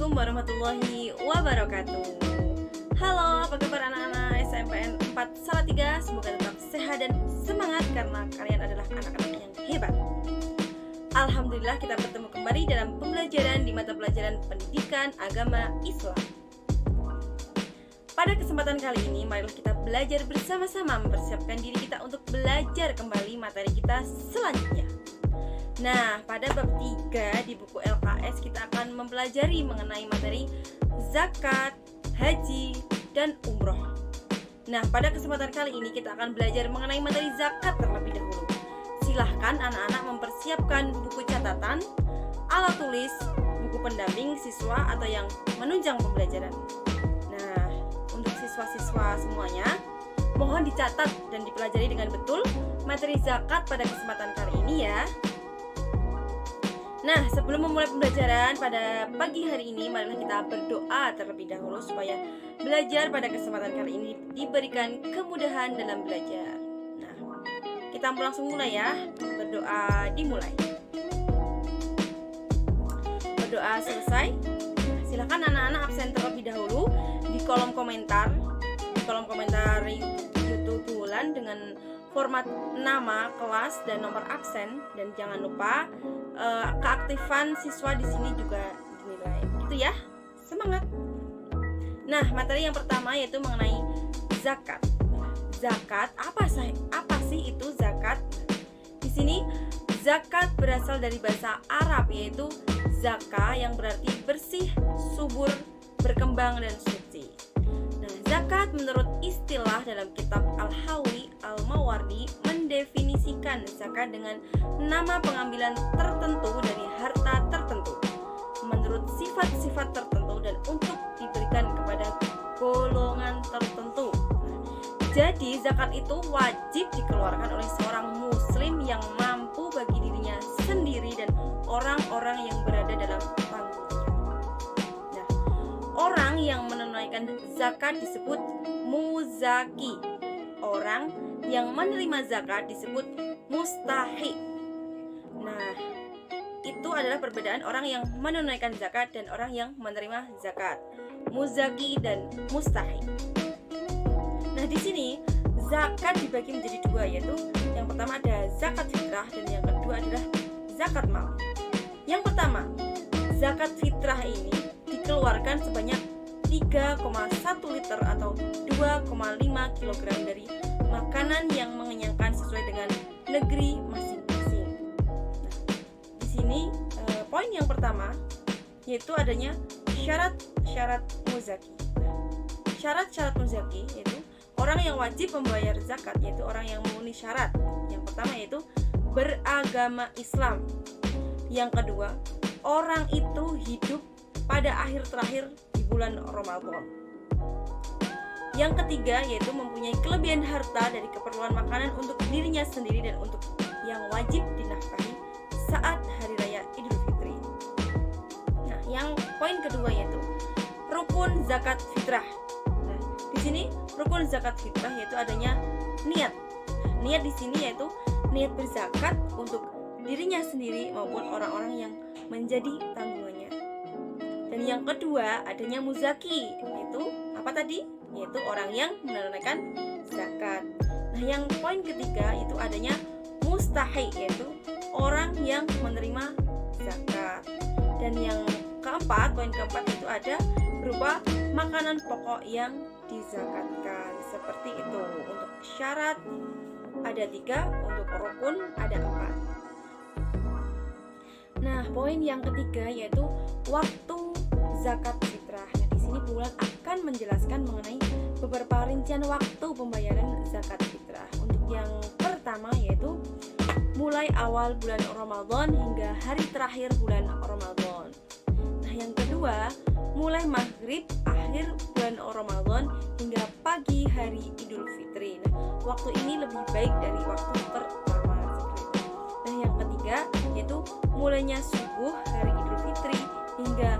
Assalamualaikum warahmatullahi wabarakatuh. Halo, apa kabar anak-anak SMPN 4 Salatiga? Semoga tetap sehat dan semangat karena kalian adalah anak-anak yang hebat. Alhamdulillah kita bertemu kembali dalam pembelajaran di mata pelajaran pendidikan agama Islam. Pada kesempatan kali ini, marilah kita belajar bersama-sama mempersiapkan diri kita untuk belajar kembali materi kita selanjutnya. Nah, pada bab 3 di buku LKS kita akan mempelajari mengenai materi zakat, haji, dan umroh. Nah, pada kesempatan kali ini kita akan belajar mengenai materi zakat terlebih dahulu. Silahkan anak-anak mempersiapkan buku catatan, alat tulis, buku pendamping siswa atau yang menunjang pembelajaran. Nah, untuk siswa-siswa semuanya, mohon dicatat dan dipelajari dengan betul materi zakat pada kesempatan kali ini ya. Nah, sebelum memulai pembelajaran pada pagi hari ini, marilah kita berdoa terlebih dahulu supaya belajar pada kesempatan kali ini diberikan kemudahan dalam belajar. Nah, kita langsung mulai ya. Berdoa dimulai. Berdoa selesai. Nah, silakan anak-anak absen terlebih dahulu di kolom komentar YouTube bulan dengan format nama, kelas, dan nomor absen. Dan jangan lupa keaktifan siswa di sini juga dinilai. Gitu ya. Semangat. Nah, materi yang pertama yaitu mengenai zakat. Zakat apa sih itu zakat? Di sini zakat berasal dari bahasa Arab yaitu zaka yang berarti bersih, subur, berkembang dan suci. Nah, zakat menurut istilah dalam kitab Al-Hawi Al-Mawardi mendefinisikan zakat dengan nama pengambilan tertentu dari harta tertentu menurut sifat-sifat tertentu dan untuk diberikan kepada golongan tertentu. Jadi zakat itu wajib dikeluarkan oleh seorang muslim yang mampu bagi dirinya sendiri dan orang-orang yang berada dalam tanggungannya. Nah, orang yang menunaikan zakat disebut muzaki. Orang yang menerima zakat disebut mustahiq. Nah, itu adalah perbedaan orang yang menunaikan zakat dan orang yang menerima zakat. Muzaki dan mustahiq. Nah, di sini zakat dibagi menjadi dua, yaitu yang pertama ada zakat fitrah dan yang kedua adalah zakat mal. Yang pertama, zakat fitrah ini dikeluarkan sebanyak 3,1 liter atau 2,5 kg dari makanan yang mengenyangkan sesuai dengan negeri masing-masing. Nah, di sini poin yang pertama yaitu adanya syarat-syarat muzaki. Nah, syarat-syarat muzaki yaitu orang yang wajib membayar zakat, yaitu orang yang memenuhi syarat. Yang pertama yaitu beragama Islam. Yang kedua, orang itu hidup pada akhir terakhir di bulan Ramadan. Yang ketiga yaitu mempunyai kelebihan harta dari keperluan makanan untuk dirinya sendiri dan untuk yang wajib dinafkahi saat hari raya Idul Fitri. Nah, yang poin kedua yaitu rukun zakat fitrah. Nah, di sini rukun zakat fitrah yaitu adanya niat. Niat di sini yaitu niat berzakat untuk dirinya sendiri maupun orang-orang yang menjadi tanggungannya. Dan yang kedua adanya muzaki, yaitu apa tadi? Yaitu orang yang menunaikan zakat. Nah, yang poin ketiga itu adanya mustahiq, yaitu orang yang menerima zakat. Dan yang keempat, poin keempat itu ada berupa makanan pokok yang dizakatkan. Seperti itu. Untuk syarat ada 3, untuk rukun ada 4. Nah, poin yang ketiga yaitu waktu zakat fitrah. Nah, di sini bulan akan menjelaskan mengenai beberapa rincian waktu pembayaran zakat fitrah. Untuk yang pertama yaitu mulai awal bulan Ramadan hingga hari terakhir bulan Ramadan. Nah, yang kedua, mulai maghrib akhir bulan Ramadan hingga pagi hari Idul Fitri. Nah, waktu ini lebih baik dari waktu pertama. Nah, yang ketiga yaitu mulainya subuh hari Idul Fitri hingga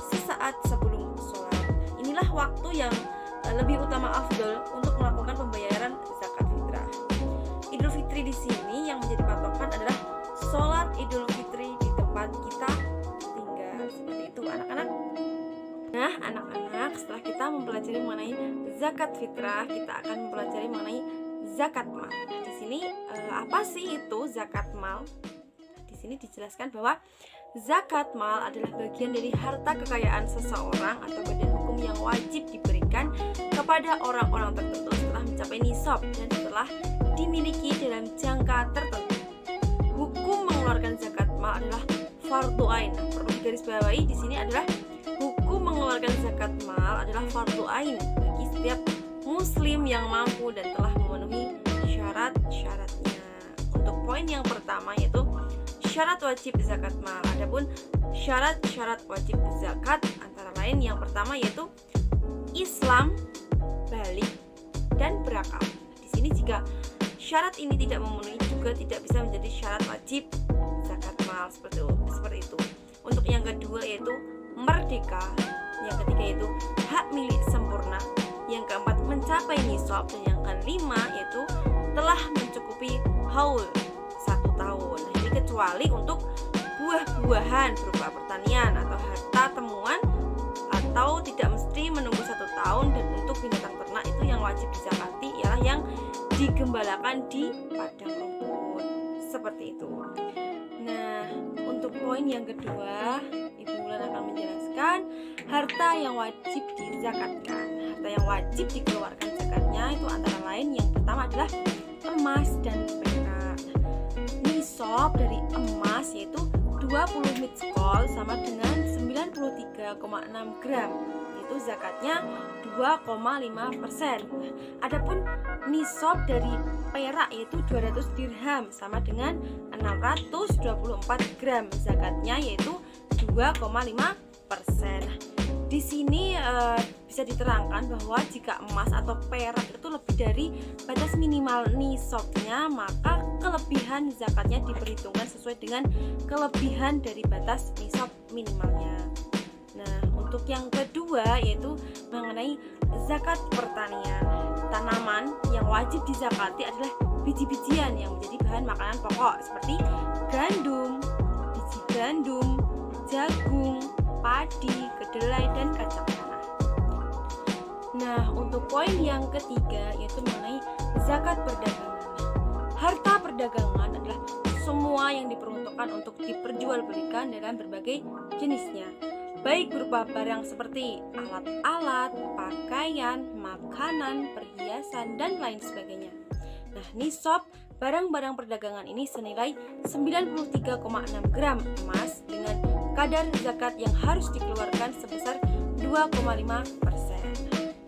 sesaat sebelum sholat. Inilah waktu yang lebih utama afdol untuk melakukan pembayaran zakat fitrah. Idul Fitri di sini yang menjadi patokan adalah sholat Idul Fitri di tempat kita tinggal. Seperti itu anak-anak. Nah, anak-anak, setelah kita mempelajari mengenai zakat fitrah, kita akan mempelajari mengenai zakat mal. Nah, di sini apa sih itu zakat mal? Di sini dijelaskan bahwa zakat mal adalah bagian dari harta kekayaan seseorang atau badan hukum yang wajib diberikan kepada orang-orang tertentu setelah mencapai nisab dan setelah dimiliki dalam jangka tertentu. Hukum mengeluarkan zakat mal adalah fardu ain. Nah, perlu digarisbawahi di sini adalah hukum mengeluarkan zakat mal adalah fardu ain bagi setiap muslim yang mampu dan telah memenuhi syarat-syaratnya. Untuk poin yang pertama yaitu syarat wajib zakat mal. Adapun syarat-syarat wajib zakat antara lain yang pertama yaitu Islam, balik, dan berakal. Di sini jika syarat ini tidak memenuhi juga tidak bisa menjadi syarat wajib zakat mal seperti itu. Untuk yang kedua yaitu merdeka, yang ketiga yaitu hak milik sempurna, yang keempat mencapai nisab, dan yang kelima yaitu telah mencukupi haul 1 tahun. Nah, ini kecuali untuk buah-buahan berupa pertanian atau harta temuan atau tidak mesti menunggu 1 tahun, dan untuk binatang ternak itu yang wajib dizakati ialah yang digembalakan di padang rumput seperti itu. Nah, untuk poin yang kedua, Ibu Wulan akan menjelaskan harta yang wajib dizakatkan. Harta yang wajib dikeluarkan zakatnya itu antara lain yang pertama adalah emas dan perak. Nisab dari emas yaitu 20 mitskol sama dengan 93,6 gram. Itu zakatnya 2,5%. Adapun nisab dari perak yaitu 200 dirham sama dengan 624 gram. Zakatnya yaitu 2,5%. Di sini bisa diterangkan bahwa jika emas atau perak itu lebih dari batas minimal nisabnya, maka kelebihan zakatnya diperhitungkan sesuai dengan kelebihan dari batas nisab minimalnya. Nah, untuk yang kedua yaitu mengenai zakat pertanian. Tanaman yang wajib dizakati adalah biji-bijian yang menjadi bahan makanan pokok seperti gandum, biji gandum, jagung, padi, kedelai, dan kacang tanah. Nah, untuk poin yang ketiga yaitu mengenai zakat perdagangan. Harta perdagangan adalah semua yang diperuntukkan untuk diperjualbelikan dalam berbagai jenisnya, baik berupa barang seperti alat-alat, pakaian, makanan, perhiasan, dan lain sebagainya. Nah, nisab barang-barang perdagangan ini senilai 93,6 gram emas dengan kadar zakat yang harus dikeluarkan sebesar 2,5%.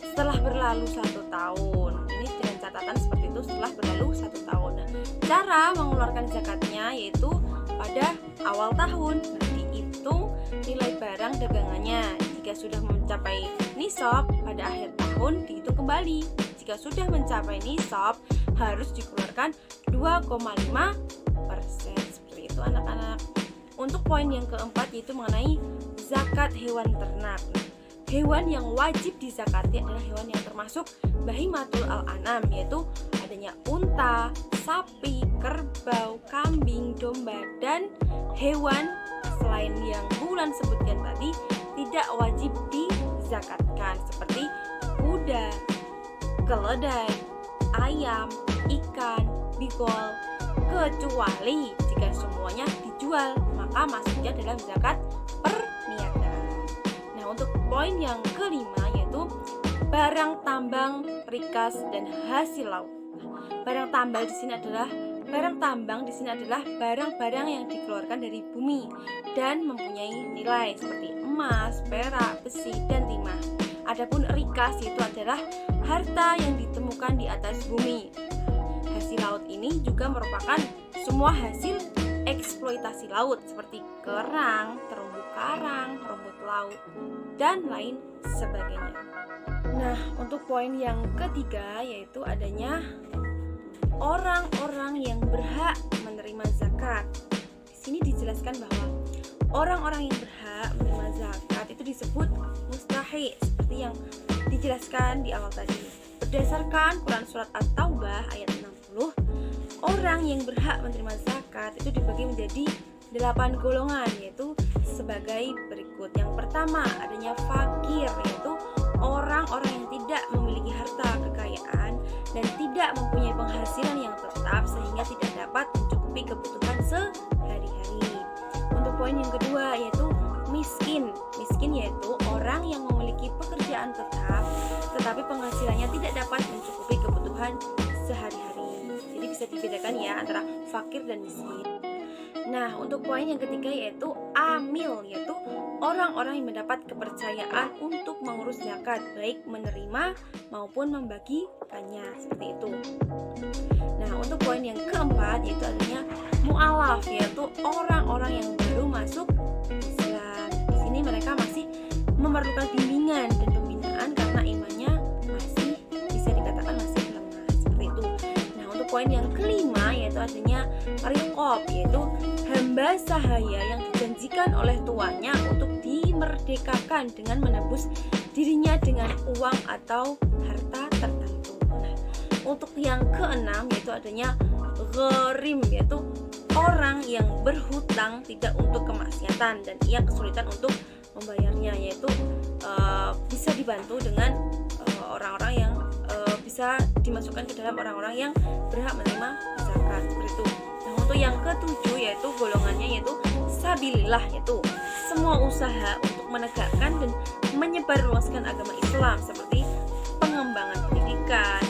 Setelah berlalu 1 tahun, ini dengan catatan seperti itu, setelah berlalu 1 tahun. Nah, cara mengeluarkan zakatnya yaitu pada awal tahun dihitung nilai barang dagangannya. Jika sudah mencapai nisab, pada akhir tahun dihitung kembali. Jika sudah mencapai nisab, harus dikeluarkan 2,5%. Seperti itu anak-anak. Untuk poin yang keempat yaitu mengenai zakat hewan ternak. Hewan yang wajib dizakati adalah hewan yang termasuk bahimatul al-anam, yaitu adanya unta, sapi, kerbau, kambing, domba, dan hewan selain yang bulan sebutkan tadi tidak wajib dizakatkan seperti kuda, keledai, ayam, ikan, bigol, kecuali jika semuanya dijual, maka masuknya dalam zakat perniagaan. Nah, untuk poin yang kelima yaitu barang tambang, rikas, dan hasil laut. Barang tambang di sini adalah barang-barang yang dikeluarkan dari bumi dan mempunyai nilai seperti emas, perak, besi, dan timah. Adapun rikas itu adalah harta yang ditemukan di atas bumi. Hasil laut ini juga merupakan semua hasil eksploitasi laut seperti kerang, terumbu karang, rumput laut, dan lain sebagainya. Nah, untuk poin yang ketiga yaitu adanya orang-orang yang berhak menerima zakat. Di sini dijelaskan bahwa orang-orang yang berhak menerima zakat itu disebut mustahiq seperti yang dijelaskan di awal tadi. Berdasarkan Quran Surat At-Taubah ayat 60, orang yang berhak menerima zakat itu dibagi menjadi 8 golongan, yaitu sebagai berikut. Yang pertama adanya fakir, yaitu orang-orang yang tidak memiliki harta kekayaan dan tidak mempunyai penghasilan yang tetap sehingga tidak dapat mencukupi kebutuhan sehari-hari. Untuk poin yang kedua yaitu miskin. Miskin yaitu orang yang memiliki pekerjaan tetap tetapi penghasilannya tidak dapat mencukupi kebutuhan sehari-hari. Jadi bisa dibedakan ya antara fakir dan miskin. Nah, untuk poin yang ketiga yaitu amil, yaitu orang-orang yang mendapat kepercayaan untuk mengurus zakat, baik menerima maupun membagikannya, seperti itu. Nah, untuk poin yang keempat yaitu adanya mu'alaf, yaitu orang-orang yang baru masuk Islam. Di sini mereka masih memerlukan bimbingan dan pembinaan karena imannya masih bisa dikatakan masih lemah, seperti itu. Nah, untuk poin yang kelima yaitu adanya riqab, yaitu hamba sahaya yang dijanjikan oleh tuannya untuk dimerdekakan dengan menebus dirinya dengan uang atau harta tertentu. Nah, untuk yang keenam yaitu adanya gharim, yaitu orang yang berhutang tidak untuk kemaksiatan dan ia kesulitan untuk membayarnya, yaitu bisa dibantu dengan orang-orang yang bisa dimasukkan ke dalam orang-orang yang berhak menerima zakat, seperti itu. Nah, untuk yang ketujuh yaitu golongannya yaitu sabilillah, yaitu semua usaha untuk menegakkan dan menyebarluaskan agama Islam seperti pengembangan pendidikan,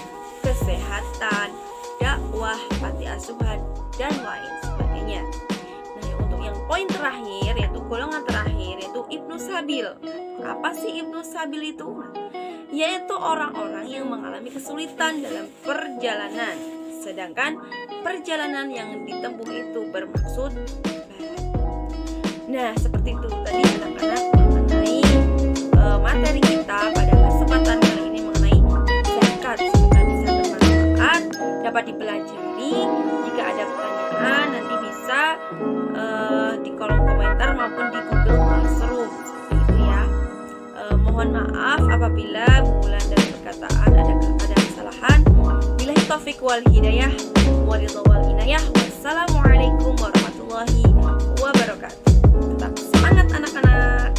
kesehatan, dakwah, panti asuhan dan lain sebagainya. Nah, untuk yang poin terakhir yaitu golongan terakhir yaitu Ibnu Sabil. Apa sih Ibnu Sabil itu? Yaitu orang-orang yang mengalami kesulitan dalam perjalanan, sedangkan perjalanan yang ditempuh itu bermaksud barat. Nah, seperti itu tadi anak-anak mengenai materi kita pada kesempatan kali ini mengenai zakat. Semoga bisa bermanfaat, dapat dipelajari. Jika ada pertanyaan nanti bisa di kolom komentar maupun di Google Classroom, seperti itu ya. Mohon maaf apabila bulan dan perkataan ada kesalahan. Billahi taufik wal hidayah, waridho wal inayah. Wassalamualaikum warahmatullahi wabarakatuh. Tetap semangat anak-anak.